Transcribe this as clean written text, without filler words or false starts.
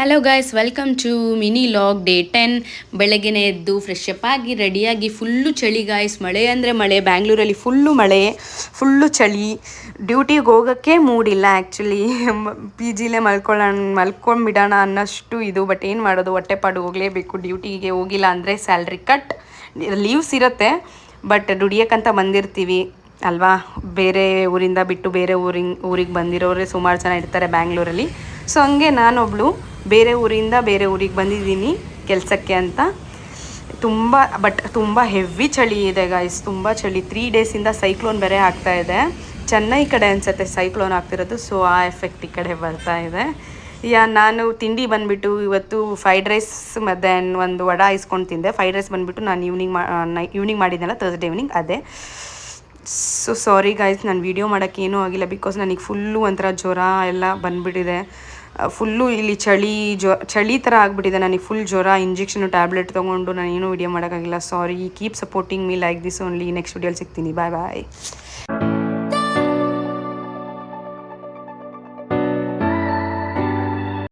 Hello guys, welcome to mini log day 10. ಬೆಳಗ್ಗೆನೇ ಎದ್ದು fresh up ಆಗಿ ರೆಡಿಯಾಗಿ ಫುಲ್ಲು ಚಳಿ ಗಾಯ್ಸ್. ಮಳೆ ಅಂದರೆ ಮಳೆ, ಬ್ಯಾಂಗ್ಳೂರಲ್ಲಿ ಫುಲ್ಲು ಮಳೆ, ಫುಲ್ಲು ಚಳಿ. ಡ್ಯೂಟಿಗೆ ಹೋಗೋಕ್ಕೆ ಮೂಡಿಲ್ಲ ಆ್ಯಕ್ಚುಲಿ. ಪಿ ಜಿಲೇ ಮಲ್ಕೊಂಡ್ಬಿಡೋಣ ಅನ್ನೋಷ್ಟು ಇದು. ಬಟ್ ಏನು ಮಾಡೋದು, ಹೊಟ್ಟೆಪಾಡು ಹೋಗಲೇಬೇಕು. ಡ್ಯೂಟಿಗೆ ಹೋಗಿಲ್ಲ ಅಂದರೆ ಸ್ಯಾಲ್ರಿ ಕಟ್. ಲೀವ್ಸ್ ಇರುತ್ತೆ ಬಟ್ ದುಡಿಯೋಕ್ಕಂತ ಬಂದಿರ್ತೀವಿ ಅಲ್ವಾ. ಬೇರೆ ಊರಿಂದ ಬಿಟ್ಟು ಬೇರೆ ಊರಿಗೆ ಬಂದಿರೋರೇ ಸುಮಾರು ಜನ ಇರ್ತಾರೆ ಬ್ಯಾಂಗ್ಳೂರಲ್ಲಿ. ಸೊ ಹಂಗೆ ನಾನೊಬ್ಳು ಬೇರೆ ಊರಿಂದ ಬೇರೆ ಊರಿಗೆ ಬಂದಿದ್ದೀನಿ ಕೆಲಸಕ್ಕೆ ಅಂತ. ತುಂಬ ಹೆವಿ ಚಳಿ ಇದೆ ಗಾಯ್ಸ್, ತುಂಬ ಚಳಿ. 3 ಡೇಸಿಂದ ಸೈಕ್ಲೋನ್ ಬೇರೆ ಆಗ್ತಾ ಇದೆ. ಚೆನ್ನೈ ಕಡೆ ಅನಿಸುತ್ತೆ ಸೈಕ್ಲೋನ್ ಆಗ್ತಿರೋದು. ಸೊ ಆ ಎಫೆಕ್ಟ್ ಈ ಕಡೆ ಬರ್ತಾ ಇದೆ. ನಾನು ತಿಂಡಿ ಬಂದುಬಿಟ್ಟು ಇವತ್ತು ಫ್ರೈಡ್ ರೈಸ್ ಮತ್ತು ಒಂದು ವಡ ಇಸ್ಕೊಂಡು ತಿಂದೆ. ಫ್ರೈಡ್ ರೈಸ್ ಬಂದುಬಿಟ್ಟು ನಾನು ಈವ್ನಿಂಗ್ ಮಾಡಿದ್ನಲ್ಲ, ಥರ್ಸ್ಡೇ ಈವ್ನಿಂಗ್, ಅದೇ. ಸೊ ಸಾರಿ ಗಾಯ್ಸ್, ನಾನು ವೀಡಿಯೋ ಮಾಡೋಕ್ಕೆ ಏನೂ ಆಗಿಲ್ಲ. ಬಿಕಾಸ್ ನನಗೆ ಫುಲ್ಲು ಒಂಥರ ಜ್ವರ ಎಲ್ಲ ಬಂದುಬಿಟ್ಟಿದೆ. ಫುಲ್ಲು ಇಲ್ಲಿ ಚಳಿ ಥರ ಆಗಿಬಿಟ್ಟಿದೆ ನನಗೆ. ಫುಲ್ ಜ್ವರ, ಇಂಜೆಕ್ಷನು, ಟ್ಯಾಬ್ಲೆಟ್ ತೊಗೊಂಡು ನಾನು ಏನೂ ವೀಡಿಯೋ ಮಾಡೋಕ್ಕಾಗಿಲ್ಲ. Sorry. Keep supporting me like this only. Next ವೀಡಿಯೋಲಿ ಸಿಗ್ತೀನಿ. ಬಾಯ್ ಬಾಯ್.